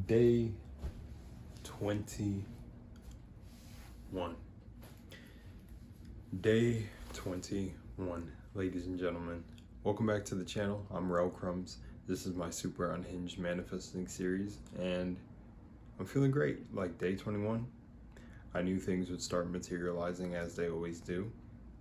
Day 21. Day 21, ladies and gentlemen. Welcome back to the channel. I'm Rel Crumbs. This is my super unhinged manifesting series, and I'm feeling great. Like day 21, I knew things would start materializing as they always do.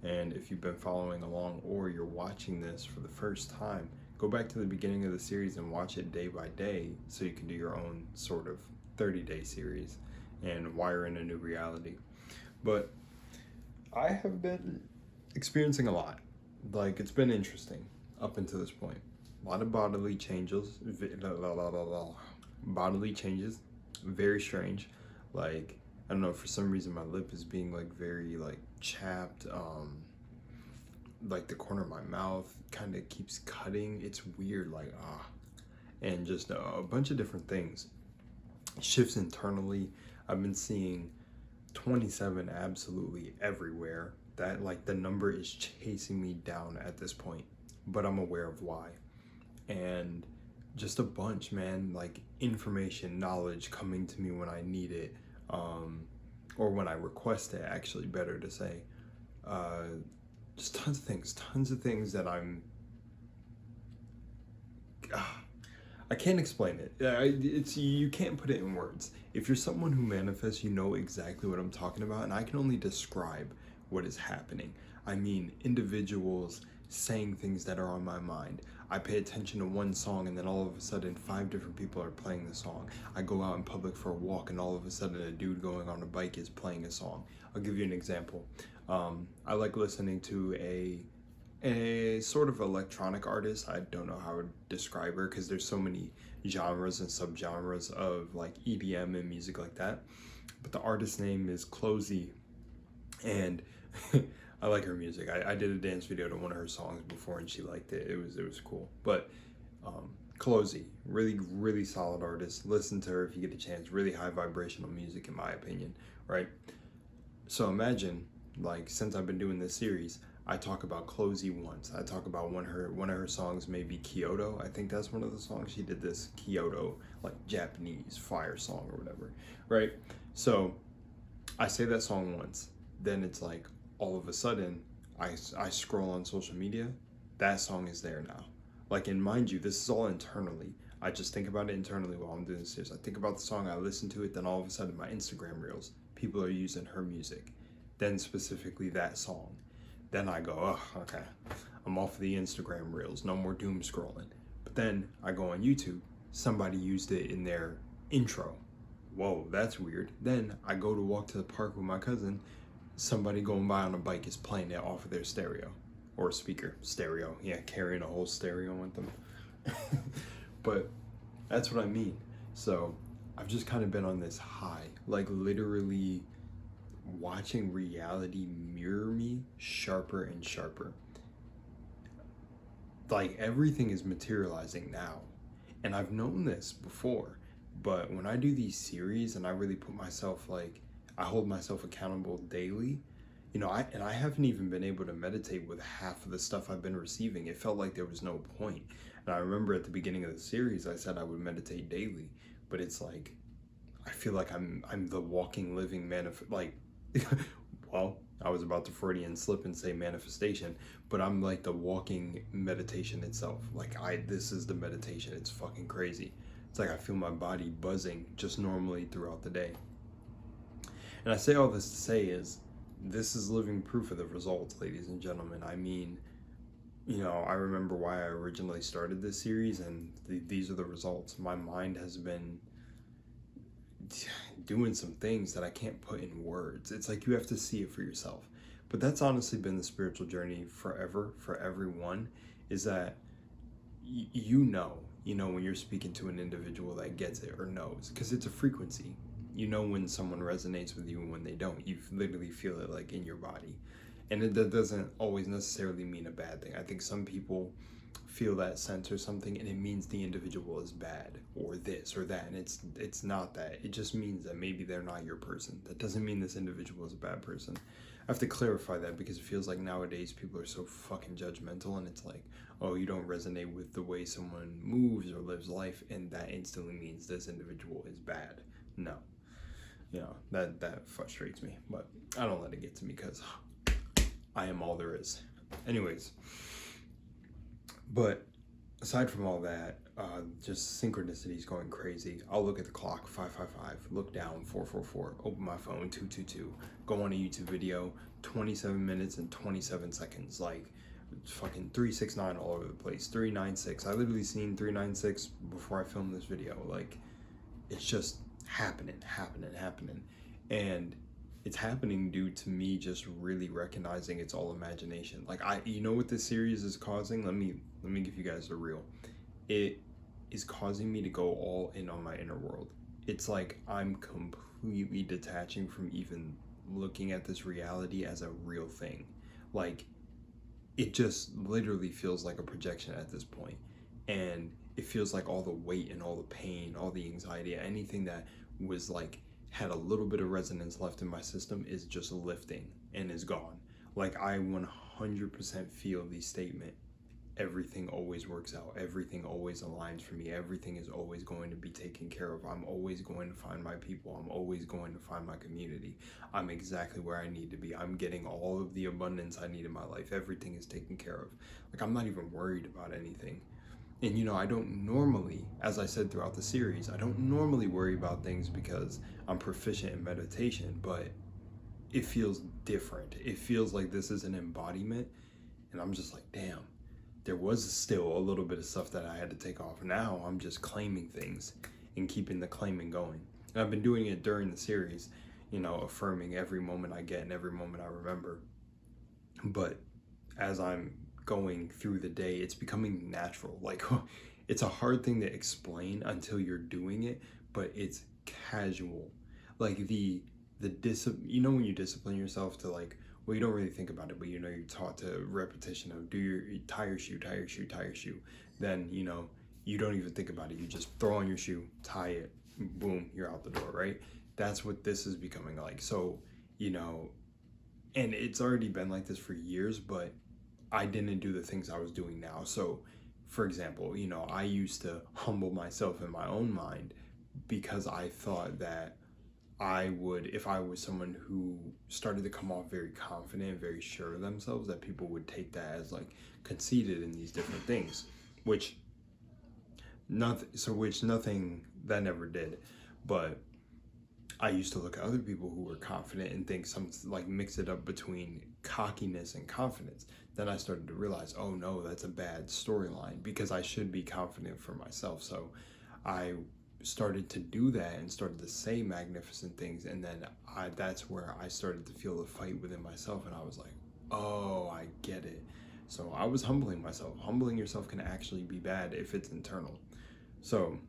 And if you've been following along or you're watching this for the first time, go back to the beginning of the series and watch it day by day so you can do your own sort of 30-day series and wire in a new reality. But I have been experiencing a lot. Like, it's been interesting up until this point. A lot of bodily changes, very strange. Like, I don't know, for some reason my lip is being like very like chapped. Like the corner of my mouth kind of keeps cutting. It's weird, like and just a bunch of different things. Shifts internally. I've been seeing 27 absolutely everywhere. That, like, the number is chasing me down at this point, but I'm aware of why. And just a bunch, man, like information, knowledge coming to me when I need it, or when I request it, actually, better to say. Just tons of things that I can't explain it. It's, you can't put it in words. If you're someone who manifests, you know exactly what I'm talking about, and I can only describe what is happening. I mean, individuals saying things that are on my mind. I pay attention to one song, and then all of a sudden 5 different people are playing the song. I go out in public for a walk, and all of a sudden a dude going on a bike is playing a song. I'll give you an example. I like listening to a sort of electronic artist. I don't know how to describe her because there's so many genres and subgenres of like EDM and music like that. But the artist's name is Closey, and I like her music. I did a dance video to one of her songs before, and she liked it. It was cool. But Closey, really solid artist. Listen to her if you get a chance. Really high vibrational music, in my opinion, right? So imagine, like, since I've been doing this series, I talk about Closey once. I talk about one of her songs, maybe Kyoto. I think that's one of the songs she did, this Kyoto, like Japanese fire song or whatever, right? So I say that song once, then it's like all of a sudden I scroll on social media, that song is there now. Like, and mind you, this is all internally. I just think about it internally while I'm doing this series. I think about the song, I listen to it, then all of a sudden my Instagram reels, people are using her music, then specifically that song. Then I go, oh, okay, I'm off the Instagram reels, no more doom scrolling. But then I go on YouTube, somebody used it in their intro. Whoa, that's weird. Then I go to walk to the park with my cousin, somebody going by on a bike is playing it off of their stereo, or speaker, stereo, yeah, carrying a whole stereo with them. But that's what I mean. So I've just kind of been on this high, like literally watching reality mirror me sharper and sharper. Like, everything is materializing now, and I've known this before, but when I do these series and I really put myself, like, I hold myself accountable daily, you know, I haven't even been able to meditate with half of the stuff I've been receiving. It felt like there was no point. And I remember at the beginning of the series I said I would meditate daily, but it's like I feel like I'm the walking, living like well, I was about to Freudian slip and say manifestation, but I'm like the walking meditation itself. Like, this is the meditation. It's fucking crazy. It's like I feel my body buzzing just normally throughout the day. And I say all this to say is, this is living proof of the results, ladies and gentlemen. I mean, you know, I remember why I originally started this series, and these are the results. My mind has been doing some things that I can't put in words. It's like you have to see it for yourself. But that's honestly been the spiritual journey forever, for everyone, is that you know when you're speaking to an individual that gets it or knows, because it's a frequency. You know when someone resonates with you and when they don't. You literally feel it, like, in your body. And that doesn't always necessarily mean a bad thing. I think some people feel that sense or something, and it means the individual is bad or this or that, and it's not that. It just means that maybe they're not your person. That doesn't mean this individual is a bad person. I have to clarify that because it feels like nowadays people are so fucking judgmental, and it's like, oh, you don't resonate with the way someone moves or lives life, and that instantly means this individual is bad. No, that frustrates me, but I don't let it get to me because I am all there is. Anyways, but aside from all that, just synchronicities going crazy. I'll look at the clock, 555, look down, 444, open my phone, 222, go on a YouTube video, 27 minutes and 27 seconds, like fucking 369 all over the place, 396. I literally seen 396 before I filmed this video. Like, it's just happening. And it's happening due to me just really recognizing it's all imagination. Like, you know what this series is causing? Let me give you guys the real. It is causing me to go all in on my inner world. It's like I'm completely detaching from even looking at this reality as a real thing. Like, it just literally feels like a projection at this point. And it feels like all the weight and all the pain, all the anxiety, anything that was like had a little bit of resonance left in my system is just lifting and is gone. Like, I 100% feel the statement, everything always works out, everything always aligns for me, everything is always going to be taken care of, I'm always going to find my people, I'm always going to find my community, I'm exactly where I need to be, I'm getting all of the abundance I need in my life, everything is taken care of. Like, I'm not even worried about anything. And I don't normally, as I said throughout the series, I don't normally worry about things because I'm proficient in meditation, but it feels different. It feels like this is an embodiment, and I'm just like, damn, there was still a little bit of stuff that I had to take off. Now I'm just claiming things and keeping the claiming going. And I've been doing it during the series, affirming every moment I get and every moment I remember. But as I'm going through the day, it's becoming natural. Like, it's a hard thing to explain until you're doing it, but it's casual. Like, the discipline, when you discipline yourself to, like, well, you don't really think about it, but you're taught to repetition of tie your shoe, then you don't even think about it, you just throw on your shoe, tie it, boom, you're out the door, right? That's what this is becoming like. So and it's already been like this for years, but I didn't do the things I was doing now. So, for example, I used to humble myself in my own mind because I thought that I would, if I was someone who started to come off very confident, very sure of themselves, that people would take that as like conceited in these different things, which nothing that never did. But I used to look at other people who were confident and think mix it up between cockiness and confidence. Then I started to realize, oh no, that's a bad storyline, because I should be confident for myself. So I started to do that and started to say magnificent things, and then that's where I started to feel the fight within myself, and I was like, oh, I get it. So I was humbling myself. Humbling yourself can actually be bad if it's internal. So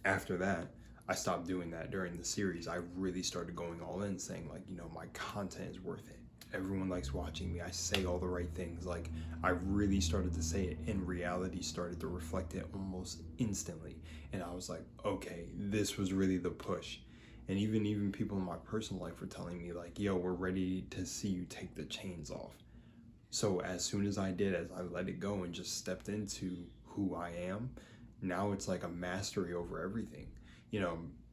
after that, I stopped doing that during the series. I really started going all in, saying like, my content is worth it. Everyone likes watching me. I say all the right things. Like, I really started to say it, and reality started to reflect it almost instantly. And I was like, okay, this was really the push. And even people in my personal life were telling me like, yo, we're ready to see you take the chains off. So as soon as I did, as I let it go and just stepped into who I am, now it's like a mastery over everything.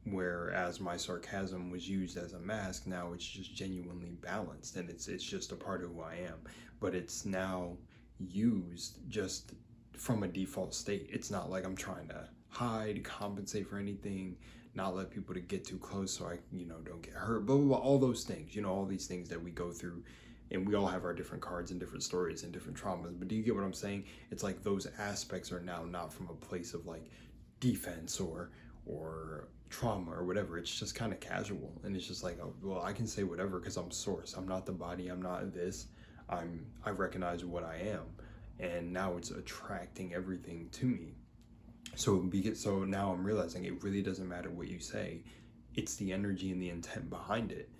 Whereas my sarcasm was used as a mask, now it's just genuinely balanced, and it's just a part of who I am. But it's now used just from a default state. It's not like I'm trying to hide, compensate for anything, not let people to get too close so I, don't get hurt, blah, blah, blah, all those things, all these things that we go through, and we all have our different cards and different stories and different traumas. But do you get what I'm saying? It's like those aspects are now not from a place of like defense or trauma or whatever. It's just kind of casual, and it's just like, oh, well, I can say whatever because I'm source. I'm not the body, I'm not this. I recognize what I am, and now it's attracting everything to me. So now I'm realizing it really doesn't matter what you say, it's the energy and the intent behind it.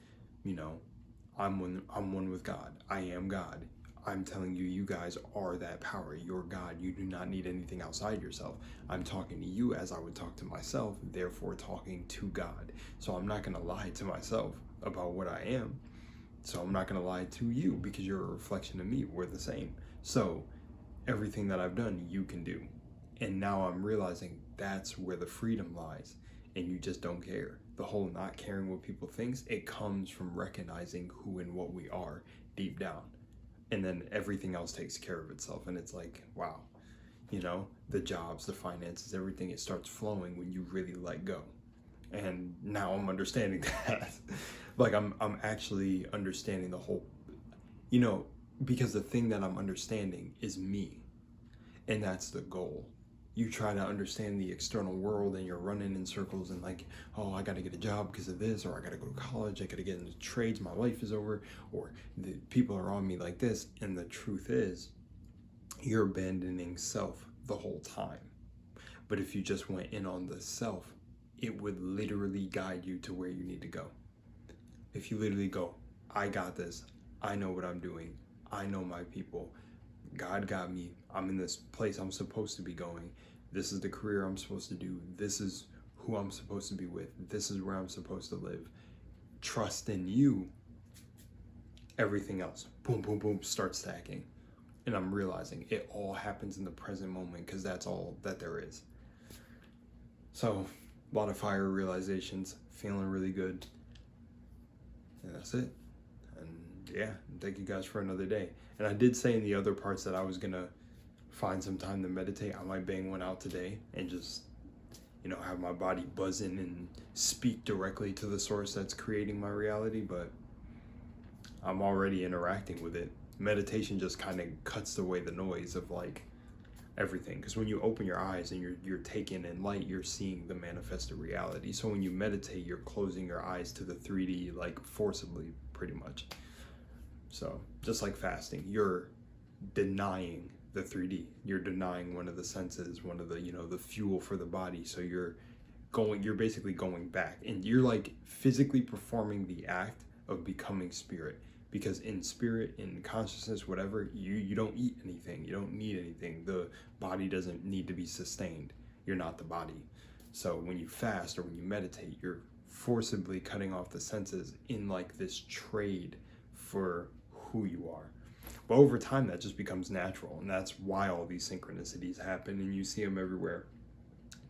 I'm one with God. I am God. I'm telling you, you guys are that power. You're God. You do not need anything outside yourself. I'm talking to you as I would talk to myself, therefore talking to God. So I'm not going to lie to myself about what I am. So I'm not going to lie to you because you're a reflection of me. We're the same. So everything that I've done, you can do. And now I'm realizing that's where the freedom lies. And you just don't care. The whole not caring what people think, it comes from recognizing who and what we are deep down. And then everything else takes care of itself. And it's like, wow, you know, the jobs, the finances, everything, it starts flowing when you really let go. And now I'm understanding that. Like I'm actually understanding the whole, you know, because the thing that I'm understanding is me. And that's the goal. You try to understand the external world and you're running in circles and like, oh, I got to get a job because of this, or I got to go to college, I got to get into trades, my life is over, or the people are on me like this. And the truth is, you're abandoning self the whole time. But if you just went in on the self, it would literally guide you to where you need to go. If you literally go, I got this, I know what I'm doing, I know my people, God got me, I'm in this place I'm supposed to be going, this is the career I'm supposed to do, this is who I'm supposed to be with, this is where I'm supposed to live. Trust in you, everything else, boom, boom, boom, starts stacking. And I'm realizing it all happens in the present moment because that's all that there is. So, a lot of fire realizations, feeling really good. And that's it. And yeah, thank you guys for another day. And I did say in the other parts that I was gonna find some time to meditate. I might bang one out today and just, you know, have my body buzzing and speak directly to the source that's creating my reality, but I'm already interacting with it. Meditation just kind of cuts away the noise of like everything, because when you open your eyes and you're taking in light, you're seeing the manifested reality. So when you meditate, you're closing your eyes to the 3D like forcibly, pretty much. So just like fasting, you're denying the 3D, you're denying one of the senses, one of the, you know, the fuel for the body. So you're basically going back and you're like physically performing the act of becoming spirit. Because in spirit, in consciousness, whatever, you don't eat anything. You don't need anything. The body doesn't need to be sustained. You're not the body. So when you fast or when you meditate, you're forcibly cutting off the senses in like this trade for who you are. But over time, that just becomes natural. And that's why all these synchronicities happen and you see them everywhere.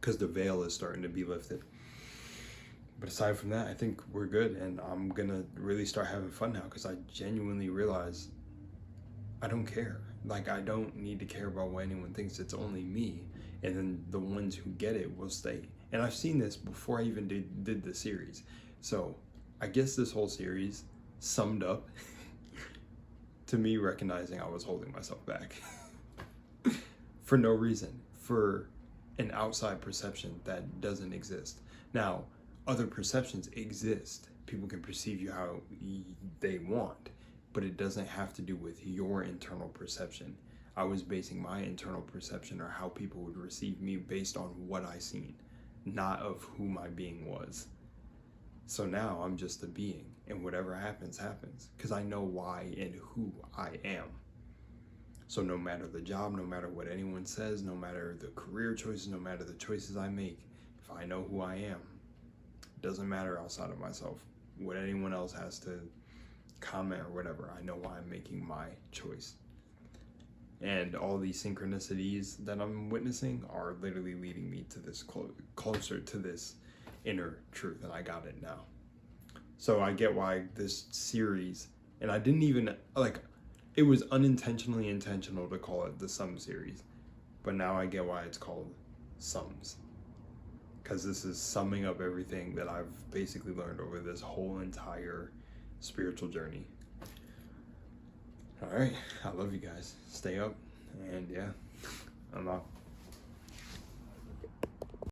Because the veil is starting to be lifted. But aside from that, I think we're good, and I'm gonna really start having fun now because I genuinely realize I don't care. Like, I don't need to care about what anyone thinks. It's only me, and then the ones who get it will stay. And I've seen this before I even did the series. So I guess this whole series summed up to me recognizing I was holding myself back for no reason, for an outside perception that doesn't exist. Now, other perceptions exist. People can perceive you how they want, but it doesn't have to do with your internal perception. I was basing my internal perception or how people would receive me based on what I seen, not of who my being was. So now I'm just a being, and whatever happens, happens, because I know why and who I am. So no matter the job, no matter what anyone says, no matter the career choices, no matter the choices I make, if I know who I am, doesn't matter outside of myself. What anyone else has to comment or whatever, I know why I'm making my choice. And all these synchronicities that I'm witnessing are literally leading me to this closer to this inner truth, and I got it now. So I get why this series, and I didn't even, like, it was unintentionally intentional to call it the SumS series, but now I get why it's called SumS. Because this is summing up everything that I've basically learned over this whole entire spiritual journey. All right, I love you guys. Stay up, and yeah, I'm out.